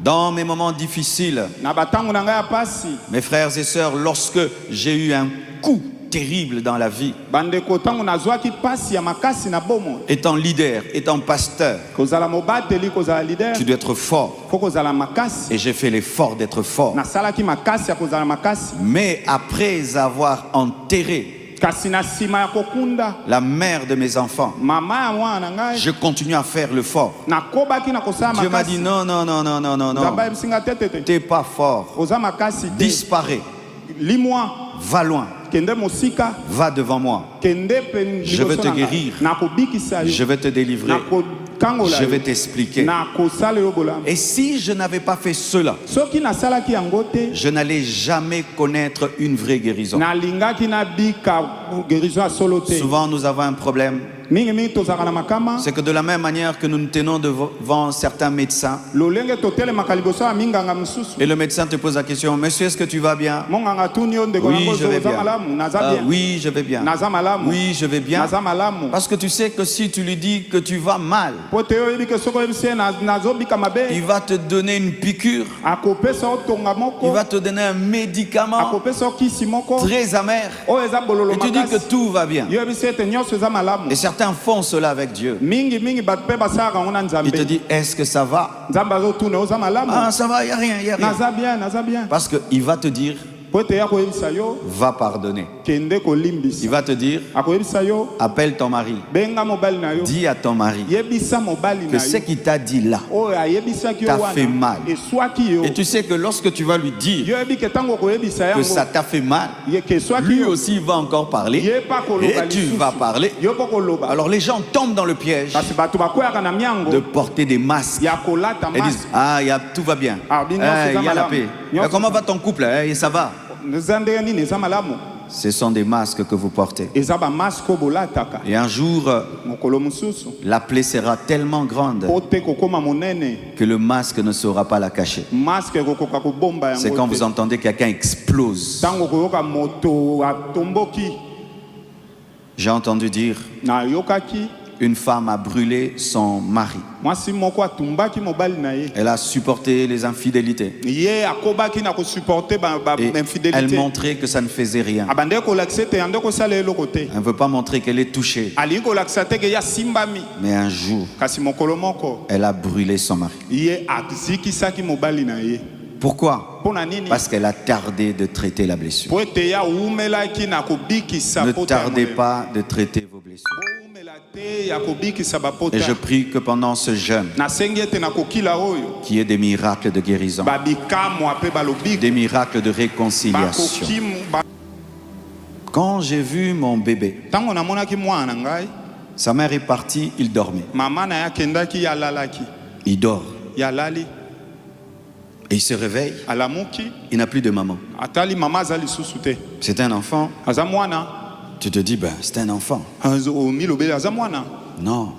Dans mes moments difficiles, mes frères et sœurs, lorsque j'ai eu un coup terrible dans la vie, étant leader, étant pasteur, tu dois être fort. Et j'ai fait l'effort d'être fort. Mais après avoir enterré la mère de mes enfants, je continue à faire le fort. Dieu m'a dit non, non, non, non, non, non, non. T'es pas fort. Disparais. Va loin. Va devant moi. Je vais te guérir. Je vais te délivrer. Je vais t'expliquer. Et si je n'avais pas fait cela, je n'allais jamais connaître une vraie guérison. Souvent nous avons un problème. C'est que de la même manière que nous nous tenons devant certains médecins, et le médecin te pose la question: monsieur, est-ce que tu vas bien? Oui, je vais bien. Oui, je vais bien. Oui, je vais bien. Parce que tu sais que si tu lui dis que tu vas mal, il va te donner une piqûre. Il va te donner un médicament très amer. Et tu dis que tout va bien. Et certains font cela avec Dieu. Il te dit: est-ce que ça va? Ah, ça va, il n'y a rien, il n'y a rien. Parce qu'il va te dire: va pardonner. Il va te dire: appelle ton mari. Dis à ton mari que ce qu'il t'a dit là t'a fait mal. Et tu sais que lorsque tu vas lui dire que ça t'a fait mal, lui aussi va encore parler. Et tu vas parler. Alors les gens tombent dans le piège de porter des masques et disent: ah, tout va bien, il y a la paix. Comment va ton couple? Ça va. Ce sont des masques que vous portez. Et un jour, la plaie sera tellement grande que le masque ne saura pas la cacher. C'est quand vous entendez quelqu'un explose. J'ai entendu dire: une femme a brûlé son mari. Elle a supporté les infidélités. Et elle montrait que ça ne faisait rien. Elle ne veut pas montrer qu'elle est touchée. Mais un jour, elle a brûlé son mari. Pourquoi? Parce qu'elle a tardé de traiter la blessure. Ne tardez pas de traiter vos blessures. Et je prie que pendant ce jeûne, qu'il y ait des miracles de guérison, des miracles de réconciliation. Quand j'ai vu mon bébé, sa mère est partie, il dormait. Il dort. Et il se réveille, il n'a plus de maman. C'est un enfant. Tu te dis: ben, c'est un enfant. Non.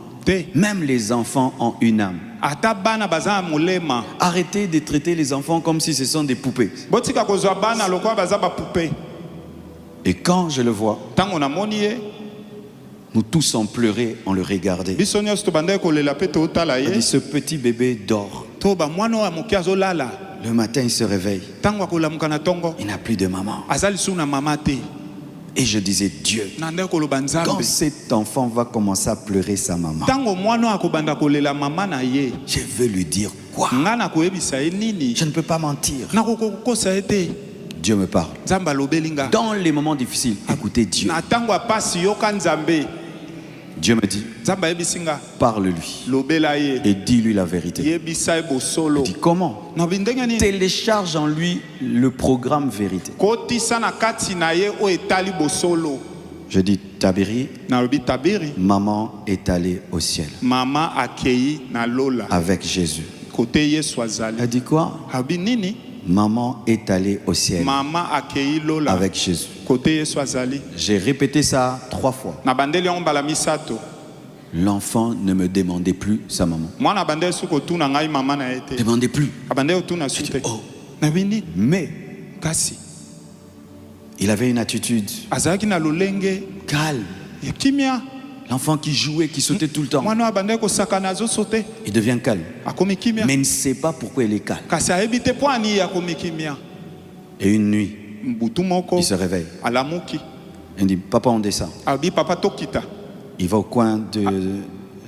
Même les enfants ont une âme. Arrêtez de traiter les enfants comme si ce sont des poupées. Et quand je le vois, nous tous on pleurait, on le regardait. Il dit: ce petit bébé dort. Le matin, il se réveille. Il n'a plus de maman. Et je disais: Dieu, quand cet enfant va commencer à pleurer sa maman, je veux lui dire quoi? Je ne peux pas mentir. Dieu me parle. Dans les moments difficiles, écoutez Dieu. Dieu me dit: parle-lui et dis-lui la vérité. Il dit: comment? Télécharge en lui le programme vérité. Je dis: Tabiri, maman est allée au ciel avec Jésus. Elle dit: quoi? Maman est allée au ciel avec Jésus. J'ai répété ça 3 fois. L'enfant ne me demandait plus sa maman. Demandez plus. Je dis: oh. Mais il avait une attitude calme. L'enfant qui jouait, qui sautait tout le temps. Il devient calme. Mais il ne sait pas pourquoi il est calme. Et une nuit, il se réveille. Il dit, papa, on descend. Il va au coin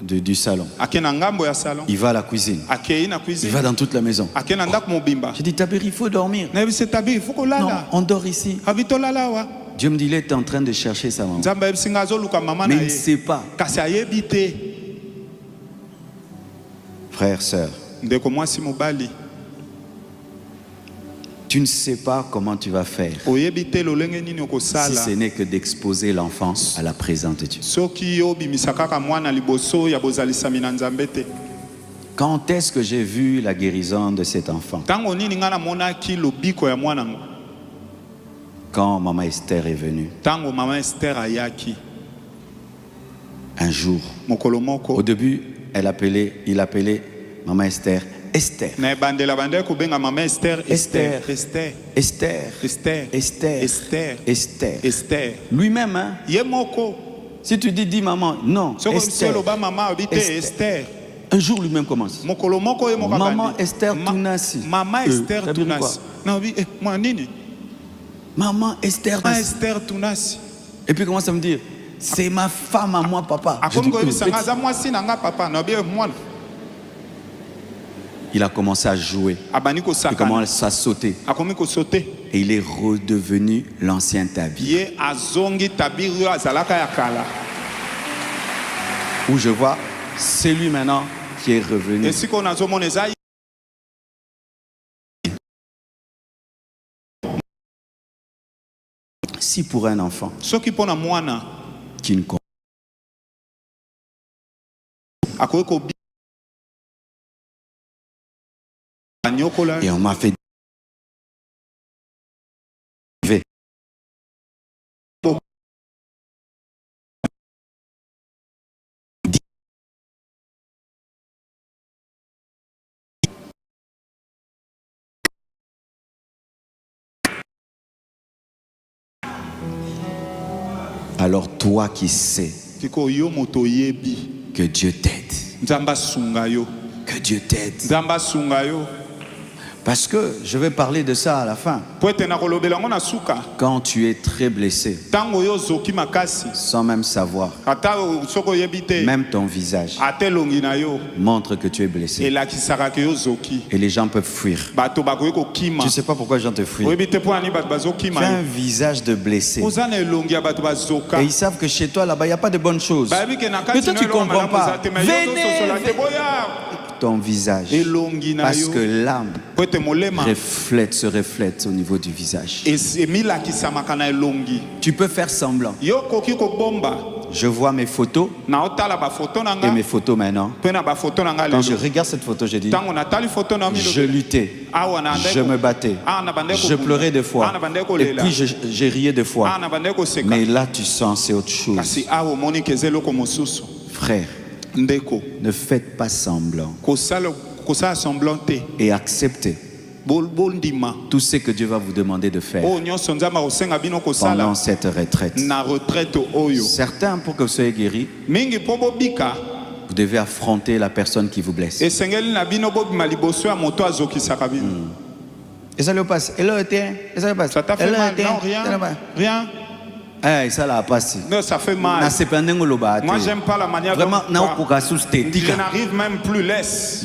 du salon. Il va à la cuisine. Il va dans toute la maison. Je dis, Tabiri, il faut dormir. Non, on dort ici. Dieu me dit, il est en train de chercher sa maman. Mais il ne sait pas. Frère, sœur, tu ne sais pas comment tu vas faire si ce n'est que d'exposer l'enfant à la présence de Dieu. Quand est-ce que j'ai vu la guérison de cet enfant? Quand maman Esther est venue, un jour, au début, il appelait maman Esther Esther. Esther. Lui-même, hein? Si tu dis maman, non, Esther. Un jour lui-même commence. Maman Esther Tunasi. Maman Esther Tunasi. Maman Esther Tunasi. Et puis commence à me dire, c'est ma femme à moi, papa. Il a commencé à jouer. Il commence à sauter. Et il est redevenu l'ancien Tabir. Où je vois, c'est lui maintenant qui est revenu. Si pour un enfant qui ne comprend et on m'a fait alors toi qui sais que Dieu t'aide, que Dieu t'aide. Parce que je vais parler de ça à la fin. Quand tu es très blessé, sans même savoir, même ton visage montre que tu es blessé. Et les gens peuvent fuir. Tu ne sais pas pourquoi les gens te fuient. Tu as un visage de blessé. Et ils savent que chez toi, là-bas, il n'y a pas de bonnes choses. Mais toi, tu ne comprends pas. Venez. Ton visage, parce que l'âme se reflète au niveau du visage. Tu peux faire semblant. Je vois mes photos et mes photos maintenant. Quand je regarde cette photo, je dis, je luttais, je me battais, je pleurais des fois, et puis je riais des fois. Mais là, tu sens, c'est autre chose. Frère, ne faites pas semblant et acceptez tout ce que Dieu va vous demander de faire pendant cette retraite. Certains, pour que vous soyez guéris, vous devez affronter la personne qui vous blesse. Et ça lui passe. Rien. Ça l'a passé. Non, ça fait mal. Moi, j'aime pas la manière dont je n'arrive même plus laisse.